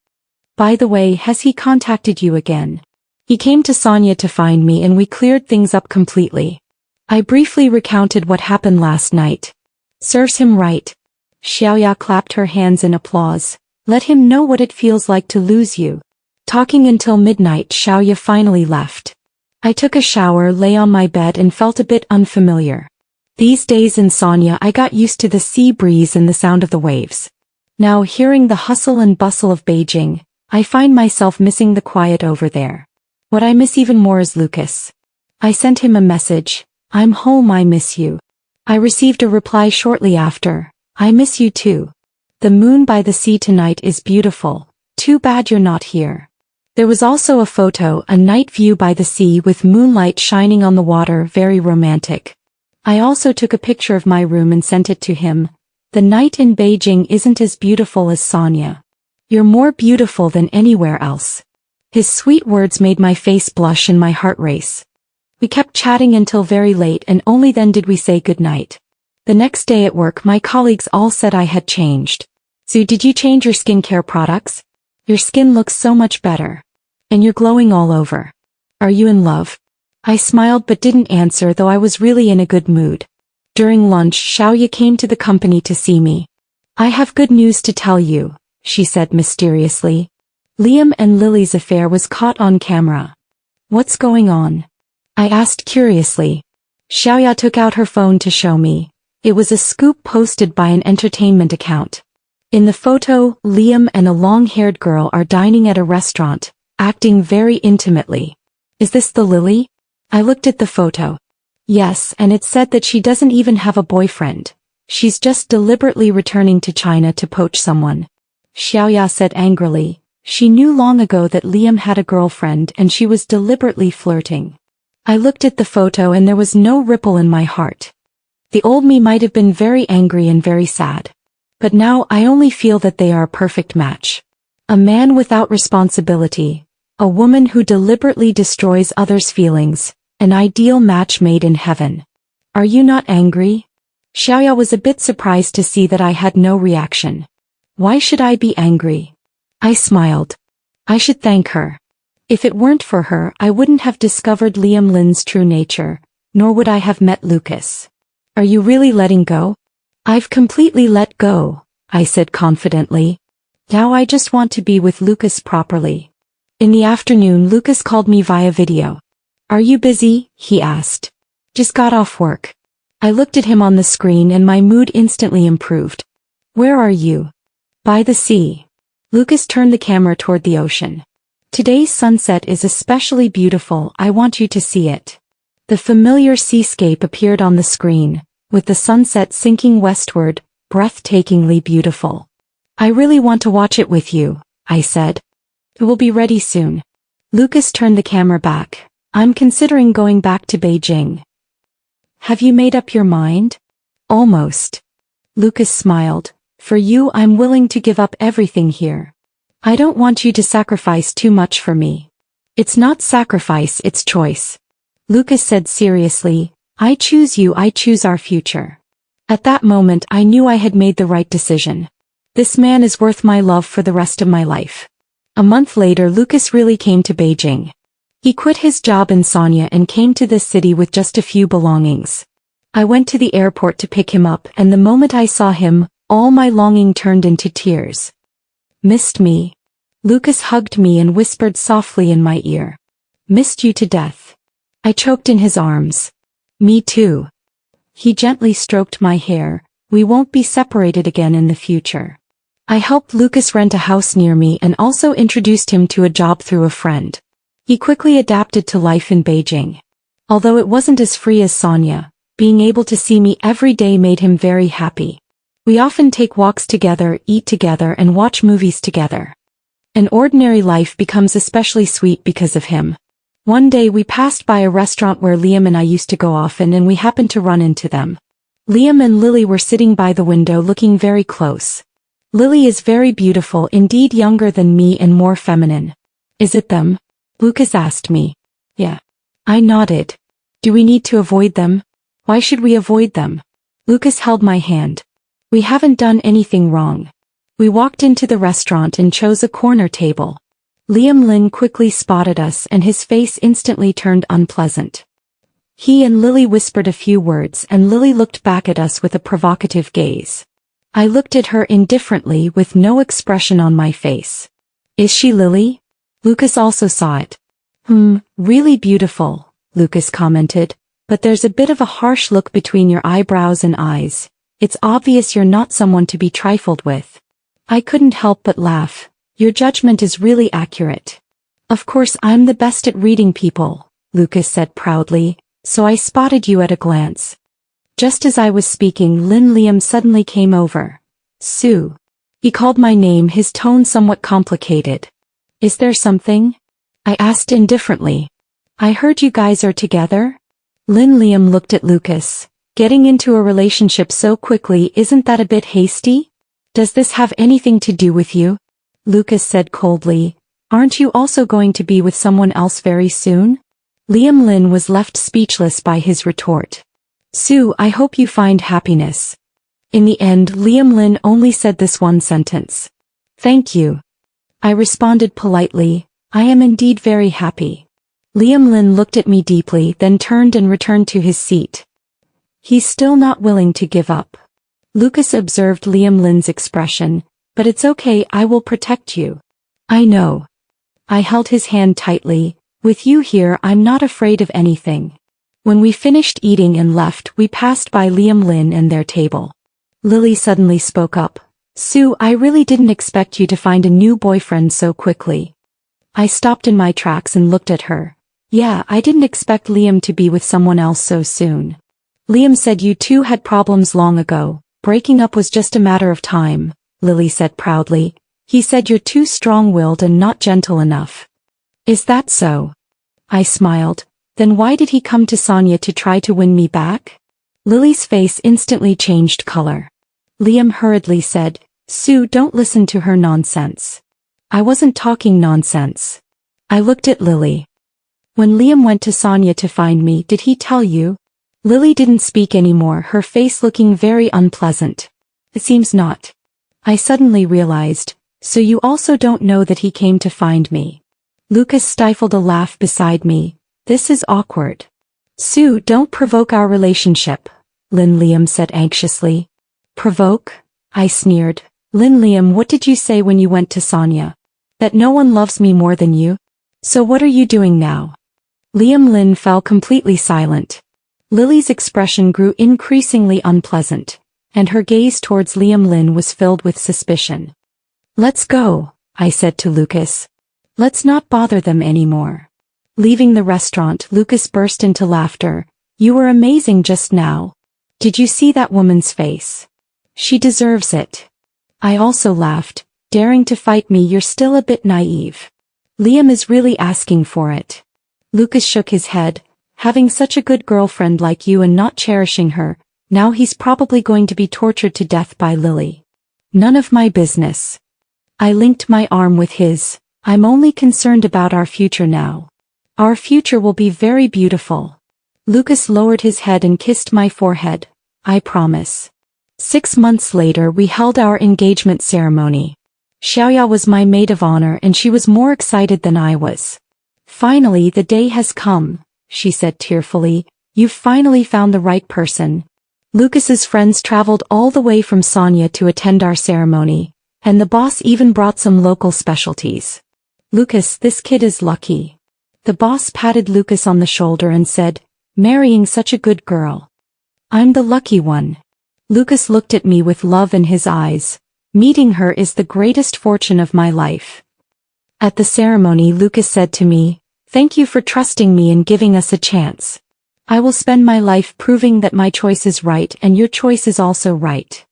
By the way, has he contacted you again? He came to Sonia to find me and we cleared things up completely. I briefly recounted what happened last night. Serves him right. Xiaoya clapped her hands in applause. Let him know what it feels like to lose you. Talking until midnight, Xiaoya finally left. I took a shower, lay on my bed and felt a bit unfamiliar. These days in Sonia I got used to the sea breeze and the sound of the waves. Now hearing the hustle and bustle of Beijing, I find myself missing the quiet over there. What I miss even more is Lucas. I sent him a message. I'm home, I miss you. I received a reply shortly after. I miss you too. The moon by the sea tonight is beautiful. Too bad you're not here. There was also a photo, a night view by the sea with moonlight shining on the water, very romantic. I also took a picture of my room and sent it to him. The night in Beijing isn't as beautiful as Sonia. You're more beautiful than anywhere else. His sweet words made my face blush and my heart race. We kept chatting until very late and only then did we say goodnight. The next day at work my colleagues all said I had changed. So did you change your skincare products? Your skin looks so much better. And you're glowing all over. Are you in love? I smiled but didn't answer, though I was really in a good mood. During lunch, Xiaoya came to the company to see me. I have good news to tell you, she said mysteriously. Liam and Lily's affair was caught on camera. What's going on? I asked curiously. Xiaoya took out her phone to show me. It was a scoop posted by an entertainment account. In the photo, Liam and a long-haired girl are dining at a restaurant, acting very intimately. Is this the Lily? I looked at the photo. Yes, and it said that she doesn't even have a boyfriend. She's just deliberately returning to China to poach someone. Xiaoya said angrily. She knew long ago that Liam had a girlfriend and she was deliberately flirting. I looked at the photo and there was no ripple in my heart. The old me might have been very angry and very sad. But now I only feel that they are a perfect match. A man without responsibility, a woman who deliberately destroys others' feelings, an ideal match made in heaven. Are you not angry? Xiaoya was a bit surprised to see that I had no reaction. Why should I be angry? I smiled. I should thank her. If it weren't for her, I wouldn't have discovered Liam Lin's true nature, nor would I have met Lucas. Are you really letting go? I've completely let go, I said confidently. Now I just want to be with Lucas properly. In the afternoon, Lucas called me via video. Are you busy? He asked. Just got off work. I looked at him on the screen and my mood instantly improved. Where are you? By the sea. Lucas turned the camera toward the ocean. Today's sunset is especially beautiful. I want you to see it. The familiar seascape appeared on the screen, with the sunset sinking westward, breathtakingly beautiful. I really want to watch it with you, I said. It will be ready soon. Lucas turned the camera back. I'm considering going back to Beijing. Have you made up your mind? Almost. Lucas smiled. For you, I'm willing to give up everything here. I don't want you to sacrifice too much for me. It's not sacrifice, it's choice. Lucas said seriously, I choose you, I choose our future. At that moment I knew I had made the right decision. This man is worth my love for the rest of my life. A month later, Lucas really came to Beijing. He quit his job in Sonia and came to this city with just a few belongings. I went to the airport to pick him up, and the moment I saw him, all my longing turned into tears. Missed me? Lucas hugged me and whispered softly in my ear. Missed you to death. I choked in his arms. Me too. He gently stroked my hair. We won't be separated again in the future. I helped Lucas rent a house near me and also introduced him to a job through a friend. He quickly adapted to life in Beijing. Although it wasn't as free as Sonia, being able to see me every day made him very happy. We often take walks together, eat together, and watch movies together. An ordinary life becomes especially sweet because of him. One day we passed by a restaurant where Liam and I used to go often, and we happened to run into them. Liam and Lily were sitting by the window looking very close. Lily is very beautiful, indeed younger than me and more feminine. Is it them? Lucas asked me. Yeah. I nodded. Do we need to avoid them? Why should we avoid them? Lucas held my hand. We haven't done anything wrong. We walked into the restaurant and chose a corner table. Liam Lin quickly spotted us and his face instantly turned unpleasant. He and Lily whispered a few words and Lily looked back at us with a provocative gaze. I looked at her indifferently with no expression on my face. Is she Lily? Lucas also saw it. Really beautiful, Lucas commented, but there's a bit of a harsh look between your eyebrows and eyes. It's obvious you're not someone to be trifled with. I couldn't help but laugh. Your judgment is really accurate. Of course I'm the best at reading people, Lucas said proudly, so I spotted you at a glance. Just as I was speaking, Liam suddenly came over. Sue. He called my name, his tone somewhat complicated. Is there something? I asked indifferently. I heard you guys are together? Liam looked at Lucas. Getting into a relationship so quickly, isn't that a bit hasty? Does this have anything to do with you? Lucas said coldly. Aren't you also going to be with someone else very soon? Liam Lin was left speechless by his retort. Sue, I hope you find happiness. In the end, Liam Lin only said this one sentence. Thank you. I responded politely. I am indeed very happy. Liam Lin looked at me deeply, then turned and returned to his seat. He's still not willing to give up. Lucas observed Liam Lin's expression. But it's okay, I will protect you. I know. I held his hand tightly. With you here, I'm not afraid of anything. When we finished eating and left, we passed by Liam Lin and their table. Lily suddenly spoke up. Sue, I really didn't expect you to find a new boyfriend so quickly. I stopped in my tracks and looked at her. Yeah, I didn't expect Liam to be with someone else so soon. Liam said you two had problems long ago. Breaking up was just a matter of time, Lily said proudly. He said you're too strong-willed and not gentle enough. Is that so? I smiled. Then why did he come to Sonia to try to win me back? Lily's face instantly changed color. Liam hurriedly said, Sue, don't listen to her nonsense. I wasn't talking nonsense. I looked at Lily. When Liam went to Sonia to find me, did he tell you? Lily didn't speak anymore, her face looking very unpleasant. It seems not. I suddenly realized, so you also don't know that he came to find me. Lucas stifled a laugh beside me. This is awkward. Sue, don't provoke our relationship, Liam said anxiously. Provoke? I sneered. Liam, what did you say when you went to Sonia? That no one loves me more than you? So what are you doing now? Lin fell completely silent. Lily's expression grew increasingly unpleasant, and her gaze towards Lin was filled with suspicion. Let's go, I said to Lucas. Let's not bother them anymore. Leaving the restaurant, Lucas burst into laughter. You were amazing just now. Did you see that woman's face? She deserves it. I also laughed. Daring to fight me, you're still a bit naive. Liam is really asking for it. Lucas shook his head. Having such a good girlfriend like you and not cherishing her, now he's probably going to be tortured to death by Lily. None of my business. I linked my arm with his. I'm only concerned about our future now. Our future will be very beautiful. Lucas lowered his head and kissed my forehead. I promise. 6 months later we held our engagement ceremony. Xiaoya was my maid of honor and she was more excited than I was. Finally the day has come, she said tearfully. You've finally found the right person. Lucas's friends traveled all the way from Sonia to attend our ceremony, and the boss even brought some local specialties. Lucas, this kid is lucky. The boss patted Lucas on the shoulder and said, marrying such a good girl. I'm the lucky one. Lucas looked at me with love in his eyes. Meeting her is the greatest fortune of my life. At the ceremony, Lucas said to me, thank you for trusting me and giving us a chance. I will spend my life proving that my choice is right and your choice is also right.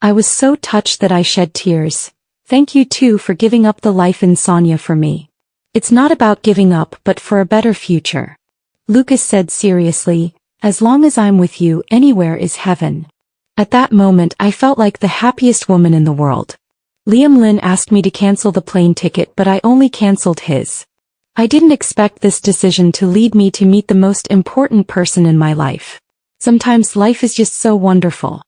I was so touched that I shed tears. Thank you too for giving up the life in Sonia for me. It's not about giving up but for a better future. Lucas said seriously, as long as I'm with you, anywhere is heaven. At that moment I felt like the happiest woman in the world. Lin asked me to cancel the plane ticket but I only cancelled his. I didn't expect this decision to lead me to meet the most important person in my life. Sometimes life is just so wonderful.